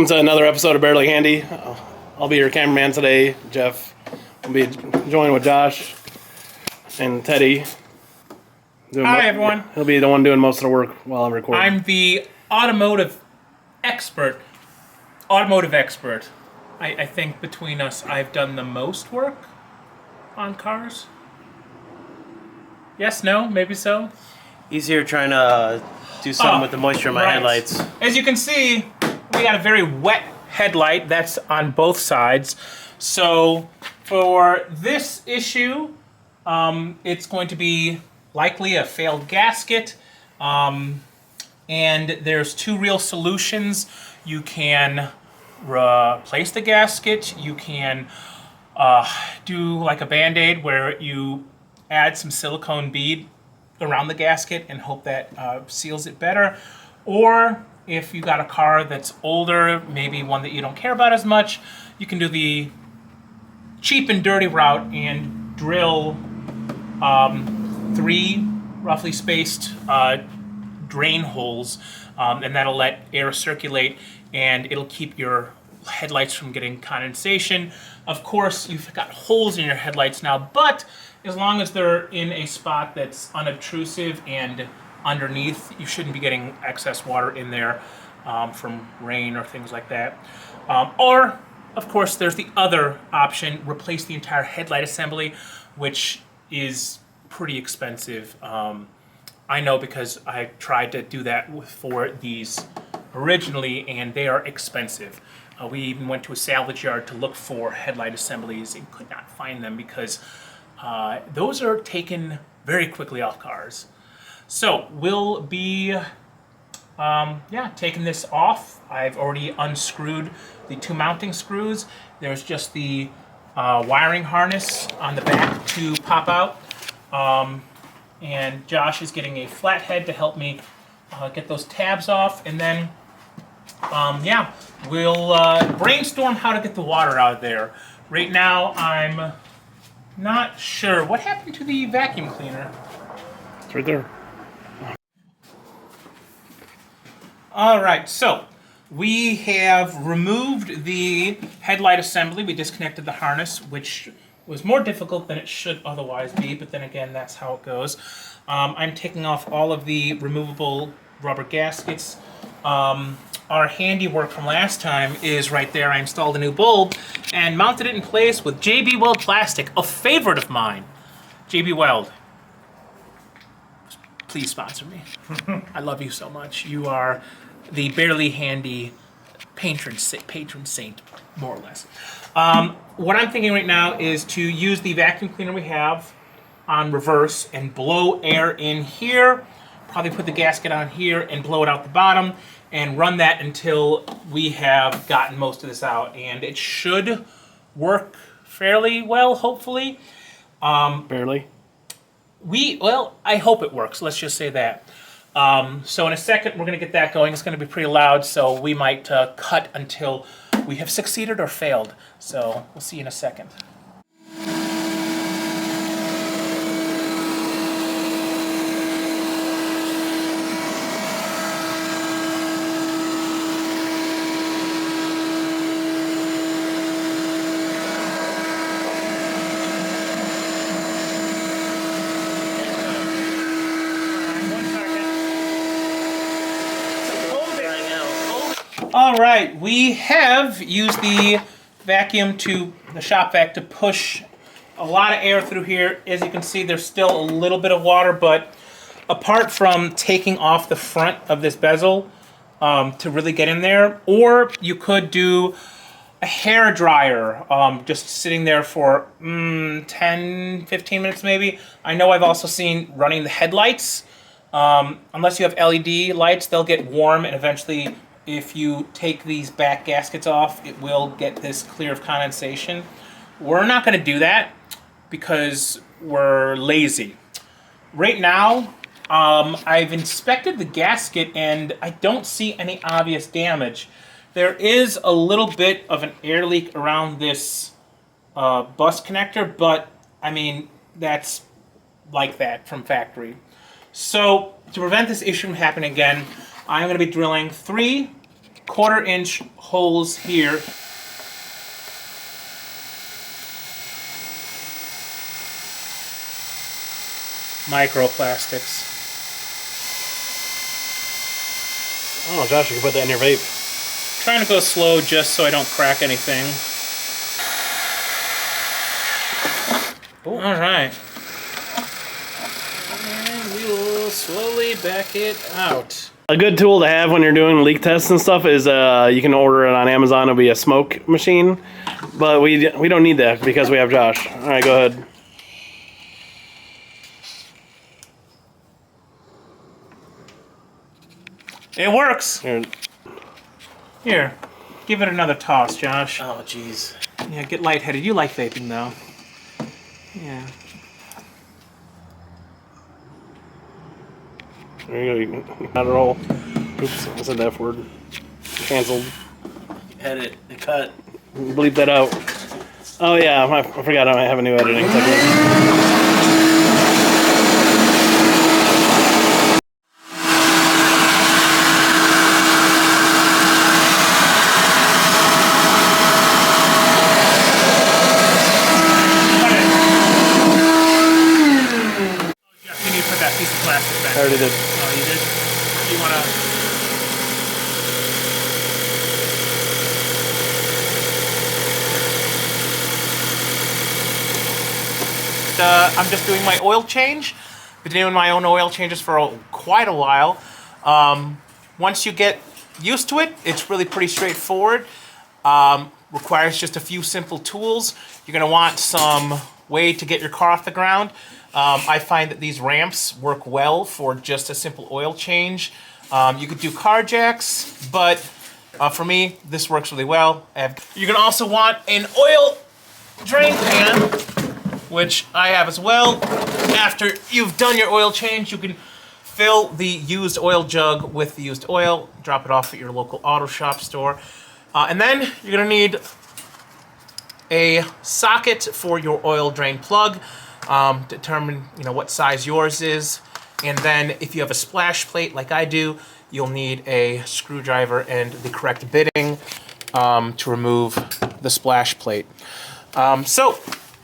Welcome to another episode of Barely Handy. I'll be your cameraman today. Jeff will be joined with Josh and Teddy. Hi, everyone. He'll be the one doing most of the work while I'm recording. I'm the automotive expert. I think between us, I've done the most work on cars. Yes, no, maybe so. Easier trying to do something with the moisture in my right. headlights. As you can see, we got a very wet headlight. That's on both sides. So for this issue, it's going to be likely a failed gasket. And there's two real solutions. You can replace the gasket. You can do like a Band-Aid where you add some silicone bead around the gasket and hope that seals it better. Or if you got a car that's older, maybe one that you don't care about as much, you can do the cheap and dirty route and drill 3 roughly spaced drain holes, and that'll let air circulate and it'll keep your headlights from getting condensation. Of course, you've got holes in your headlights now, but as long as they're in a spot that's unobtrusive and underneath, you shouldn't be getting excess water in there from rain or things like that. Or, of course, there's the other option, replace the entire headlight assembly, which is pretty expensive. I know because I tried to do that for these originally, and they are expensive. We even went to a salvage yard to look for headlight assemblies and could not find them because those are taken very quickly off cars. So we'll be taking this off. I've already unscrewed the 2 mounting screws. There's just the wiring harness on the back to pop out. And Josh is getting a flathead to help me get those tabs off. And then, we'll brainstorm how to get the water out of there. Right now, I'm not sure. What happened to the vacuum cleaner? It's right there. All right, so we have removed the headlight assembly. We disconnected the harness, which was more difficult than it should otherwise be, but then again, that's how it goes. I'm taking off all of the removable rubber gaskets. Our handiwork from last time is right there. I installed a new bulb and mounted it in place with JB Weld plastic, a favorite of mine. JB Weld, please sponsor me. I love you so much. You are the Barely Handy patron saint, more or less. What I'm thinking right now is to use the vacuum cleaner we have on reverse and blow air in here, probably put the gasket on here and blow it out the bottom, and run that until we have gotten most of this out. And it should work fairly well, hopefully. Barely. I hope it works. Let's just say that. So in a second, we're going to get that going. It's going to be pretty loud, so we might cut until we have succeeded or failed. So we'll see you in a second. All right, we have used the vacuum the shop vac to push a lot of air through here. As you can see, there's still a little bit of water, but apart from taking off the front of this bezel to really get in there, or you could do a hair dryer, just sitting there for 10, 15 minutes maybe. I know I've also seen running the headlights. Unless you have LED lights, they'll get warm, and eventually if you take these back gaskets off, it will get this clear of condensation. We're not going to do that because we're lazy. Right now, I've inspected the gasket and I don't see any obvious damage. There is a little bit of an air leak around this bus connector, but I mean, that's like that from factory. So to prevent this issue from happening again, I'm going to be drilling 3 1/4-inch holes here. Microplastics. Oh, Josh, you can put that in your vape. Trying to go slow just so I don't crack anything. All right. And we will slowly back it out. A good tool to have when you're doing leak tests and stuff is you can order it on Amazon. It'll be a smoke machine, but we don't need that because we have Josh. All right, go ahead. It works. Here. Here, give it another toss, Josh. Oh, jeez. Yeah, get lightheaded. You like vaping, though. Yeah. There you go. Not at all. Oops, I said the F word. Canceled. Edit. Cut. Bleep that out. Oh yeah, I forgot I have a new editing technique. You need to put that piece of plastic back. I already did. Oh, you did? You want to... I'm just doing my oil change. Been doing my own oil changes for quite a while. Once you get used to it, it's really pretty straightforward. Requires just a few simple tools. You're going to want some way to get your car off the ground. I find that these ramps work well for just a simple oil change. You could do car jacks, but for me, this works really well. You're going to also want an oil drain pan, which I have as well. After you've done your oil change, you can fill the used oil jug with the used oil, drop it off at your local auto shop store. And then you're gonna need a socket for your oil drain plug. Determine what size yours is. And then if you have a splash plate like I do, you'll need a screwdriver and the correct bitting to remove the splash plate. So,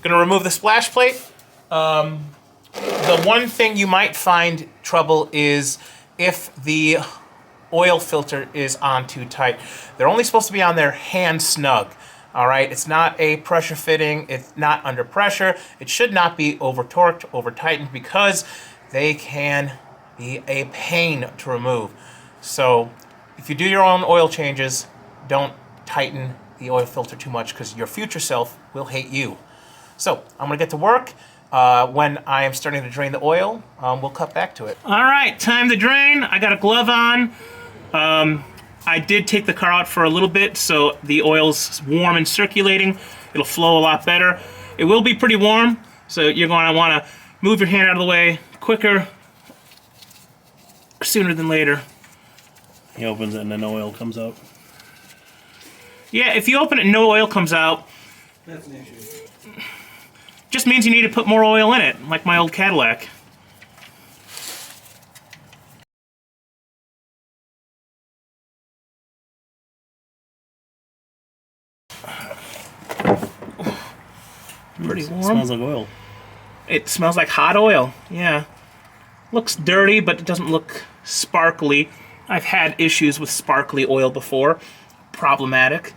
gonna remove the splash plate. The one thing you might find trouble is if the oil filter is on too tight. They're only supposed to be on there hand snug. All right, it's not a pressure fitting. It's not under pressure. It should not be over torqued, over tightened, because they can be a pain to remove. So if you do your own oil changes, don't tighten the oil filter too much, because your future self will hate you. So I'm gonna get to work. When I am starting to drain the oil, we'll cut back to it. All right, time to drain. I got a glove on. I did take the car out for a little bit, so the oil's warm and circulating. It'll flow a lot better. It will be pretty warm, so you're gonna wanna move your hand out of the way quicker, sooner than later. He opens it and then oil comes out. Yeah, if you open it and no oil comes out, That's an issue. just means you need to put more oil in it, like my old Cadillac. Pretty warm. Smells like oil. It smells like hot oil, yeah. Looks dirty, but it doesn't look sparkly. I've had issues with sparkly oil before. Problematic.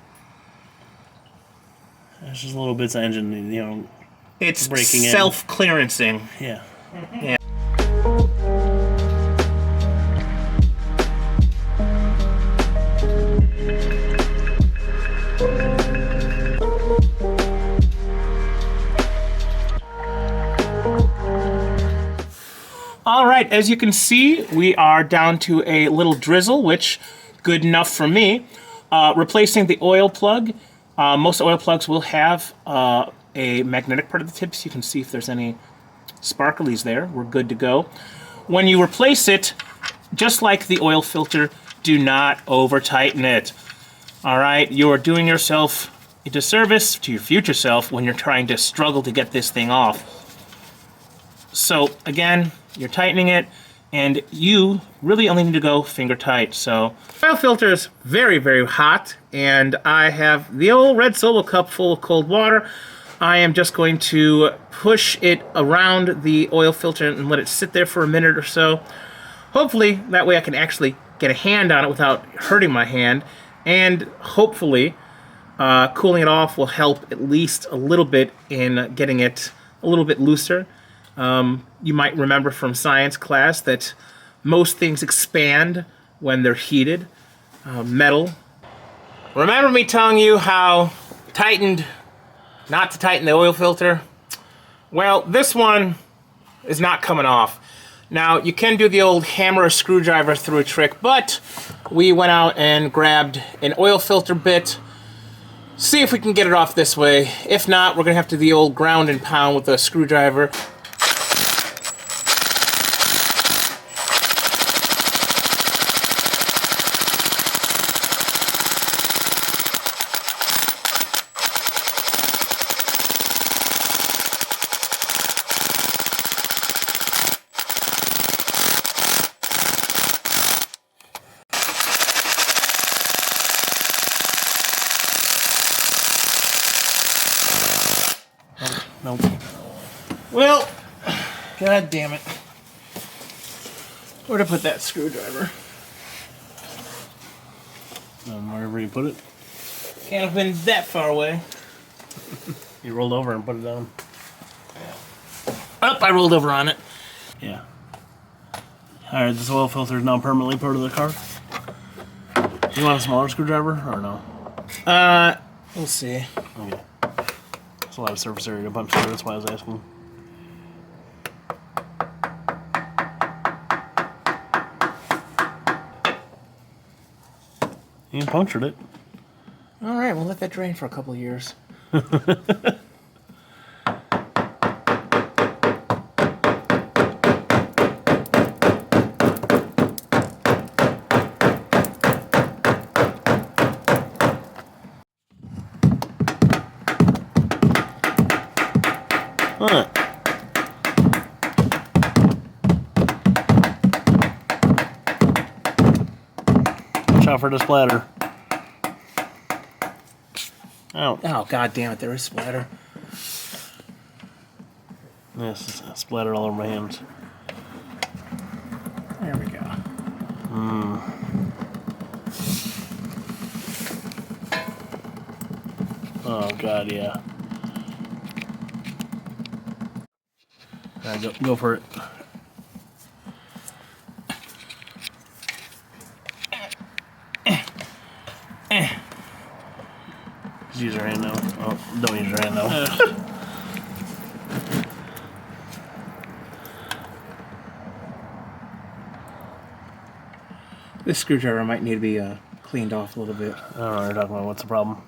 There's just little bits of engine, It's breaking in. self-clearancing. Yeah. Yeah. All right, as you can see, we are down to a little drizzle, which good enough for me. Replacing the oil plug. Most oil plugs will have a magnetic part of the tips. You can see if there's any sparklies there. We're good to go. When you replace it, just like the oil filter, do not over tighten it. All right, you're doing yourself a disservice to your future self when you're trying to struggle to get this thing off. So again, you're tightening it, and you really only need to go finger tight. So oil filter is very, very hot, and I have the old red Solo cup full of cold water. I am just going to push it around the oil filter and let it sit there for a minute or so. Hopefully, that way I can actually get a hand on it without hurting my hand, and hopefully cooling it off will help at least a little bit in getting it a little bit looser. You might remember from science class that most things expand when they're heated. Metal. Remember me telling you how not to tighten the oil filter? Well, this one is not coming off. Now, you can do the old hammer or screwdriver through a trick, but we went out and grabbed an oil filter bit. See if we can get it off this way. If not, we're gonna have to do the old ground and pound with a screwdriver. Nope. Well, god damn it. Where'd I put that screwdriver? Wherever you put it. Can't have been that far away. You rolled over and put it down. Up, I rolled over on it. Yeah. Alright, this oil filter is now permanently part of the car. You want a smaller screwdriver or no? We'll see. Okay. There's a lot of surface area to punch through, that's why I was asking. You punctured it. Alright, we'll let that drain for a couple of years. Huh. Watch out for the splatter. Oh. Oh, god damn it, there is splatter. Yes, it's splattered all over my hands. There we go. Oh god, yeah. Alright, go for it. Just use your hand now. Oh, don't use your hand though. This screwdriver might need to be cleaned off a little bit. I don't know what you're talking about. What's the problem?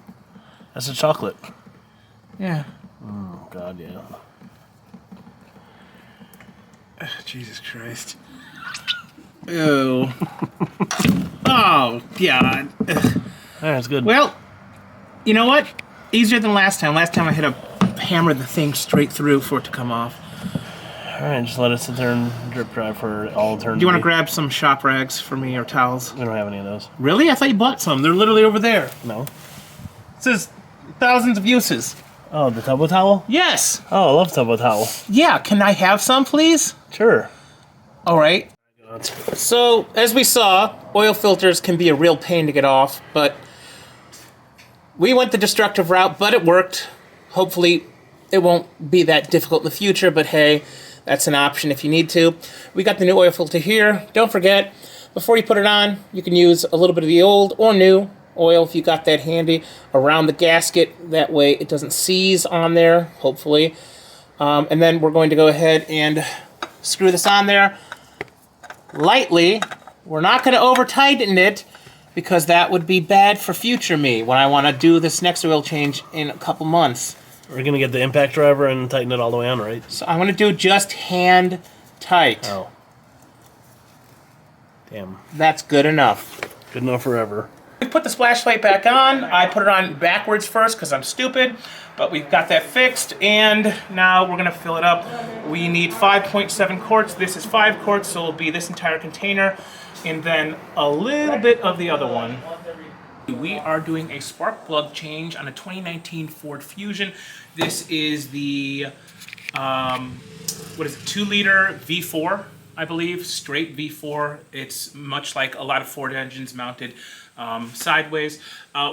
That's the chocolate. Yeah. Oh god, yeah. Jesus Christ. Ew. Oh, God. Alright, that's good. Well, you know what? Easier than last time. Last time I had to hammer the thing straight through for it to come off. Alright, just let it sit there and drip dry for all eternity. Do you want to grab some shop rags for me or towels? We don't have any of those. Really? I thought you bought some. They're literally over there. No. It says thousands of uses. Oh, the Tubbo towel? Yes. Oh, I love Tubbo towel. Yeah, can I have some, please? Sure. All right. So, as we saw, oil filters can be a real pain to get off, but we went the destructive route, but it worked. Hopefully, it won't be that difficult in the future, but hey, that's an option if you need to. We got the new oil filter here. Don't forget, before you put it on, you can use a little bit of the old or new oil if you got that handy around the gasket. That way it doesn't seize on there, hopefully. And then we're going to go ahead and screw this on there lightly. We're not going to over tighten it because that would be bad for future me when I want to do this next oil change in a couple months. We're gonna get the impact driver and tighten it all the way on, right? So I'm going to do just hand tight. Oh. Damn. That's good enough. Good enough forever. We put the splash plate back on. I put it on backwards first because I'm stupid, but we've got that fixed, and now we're gonna fill it up. We need 5.7 quarts. This is 5 quarts, so it'll be this entire container, and then a little bit of the other one. We are doing a spark plug change on a 2019 Ford Fusion. This is the, 2-liter V4, I believe, straight V4. It's much like a lot of Ford engines mounted sideways,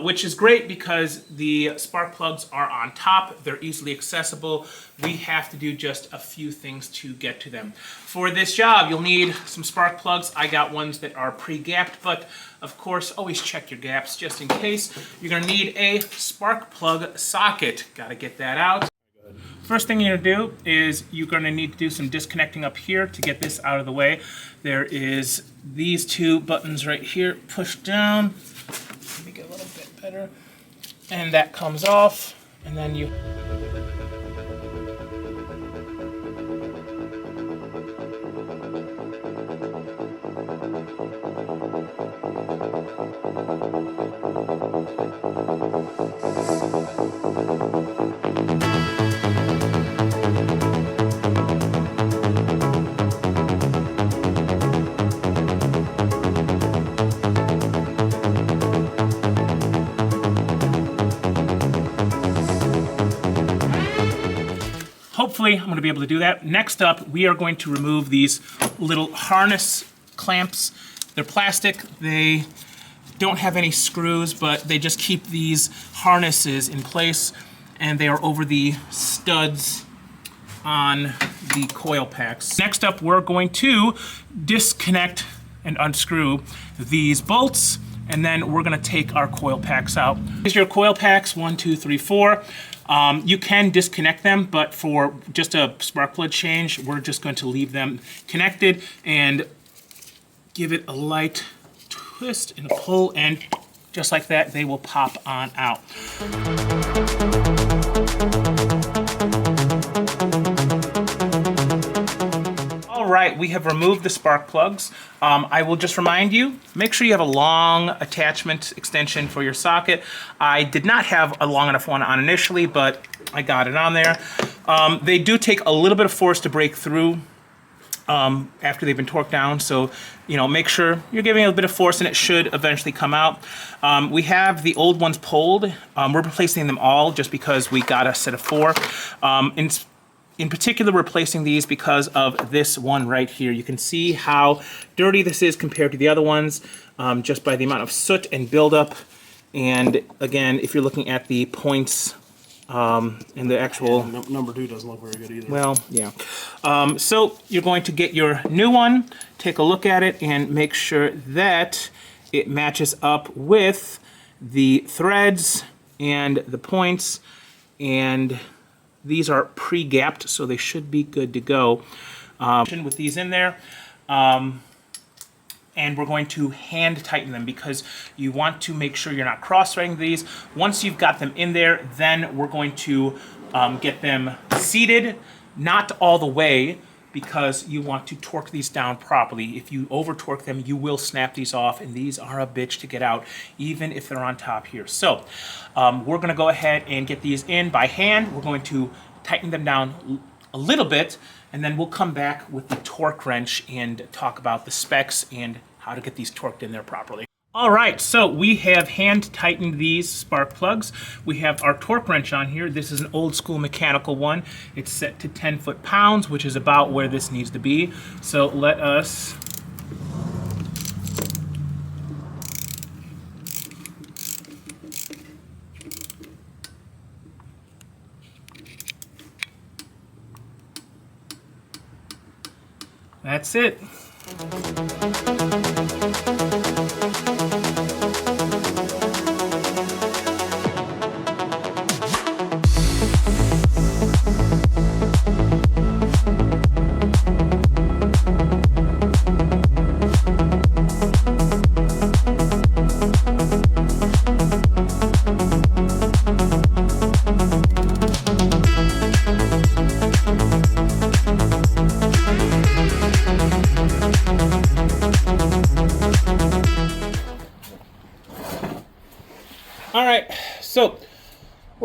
which is great because the spark plugs are on top. They're easily accessible. We have to do just a few things to get to them. For this job, you'll need some spark plugs. I got ones that are pre-gapped, but of course, always check your gaps just in case. You're gonna need a spark plug socket. Gotta get that out. First thing you're gonna do is you're gonna need to do some disconnecting up here to get this out of the way. There is these 2 buttons right here, push down. Let me get a little bit better. And that comes off, and then you hopefully I'm going to be able to do that. Next up, we are going to remove these little harness clamps. They're plastic. They don't have any screws, but they just keep these harnesses in place, and they are over the studs on the coil packs. Next up, we're going to disconnect and unscrew these bolts, and then we're going to take our coil packs out. Here's your coil packs, 1, 2, 3, 4. You can disconnect them, but for just a spark plug change, we're just going to leave them connected and give it a light twist and a pull, and just like that, they will pop on out. All right, we have removed the spark plugs. I will just remind you, make sure you have a long attachment extension for your socket. I did not have a long enough one on initially, but I got it on there. They do take a little bit of force to break through after they've been torqued down, so make sure you're giving it a bit of force and it should eventually come out. We have the old ones pulled. We're replacing them all just because we got a set of 4. In particular, we're replacing these because of this one right here. You can see how dirty this is compared to the other ones, just by the amount of soot and buildup. And again, if you're looking at the points and the actual... Number 2 doesn't look very good either. Well, yeah. So you're going to get your new one, take a look at it, and make sure that it matches up with the threads and the points, and these are pre-gapped, so they should be good to go. With these in there, and we're going to hand tighten them because you want to make sure you're not cross-threading these. Once you've got them in there, then we're going to get them seated, not all the way, because you want to torque these down properly. If you over-torque them, you will snap these off, and these are a bitch to get out, even if they're on top here. So we're gonna go ahead and get these in by hand. We're going to tighten them down a little bit, and then we'll come back with the torque wrench and talk about the specs and how to get these torqued in there properly. All right, so we have hand tightened these spark plugs. We have our torque wrench on here. This is an old school mechanical one. It's set to 10 foot-pounds, which is about where this needs to be. So let us that's it.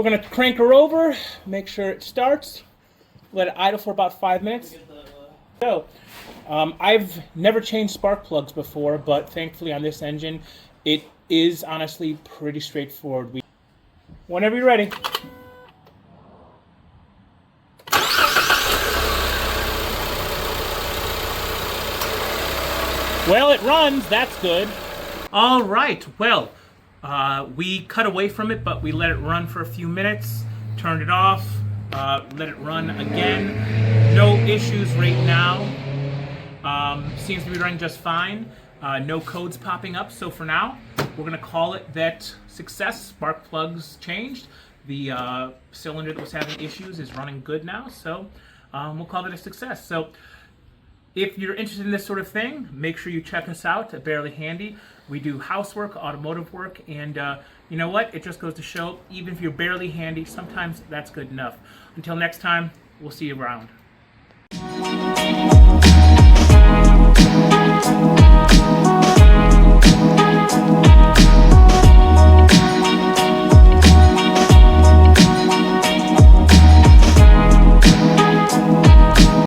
going to crank her over, make sure it starts, let it idle for about 5 minutes. So, I've never changed spark plugs before, but thankfully on this engine, it is honestly pretty straightforward. Whenever you're ready. Well, it runs. That's good. All right. Well, we cut away from it, but we let it run for a few minutes, turned it off, let it run again. No issues right now. Seems to be running just fine. No codes popping up. So for now, we're going to call it that success. Spark plugs changed. The cylinder that was having issues is running good now. So we'll call it a success. So if you're interested in this sort of thing, make sure you check us out at Barely Handy. We do housework, automotive work, and you know what? It just goes to show, even if you're barely handy, sometimes that's good enough. Until next time, we'll see you around.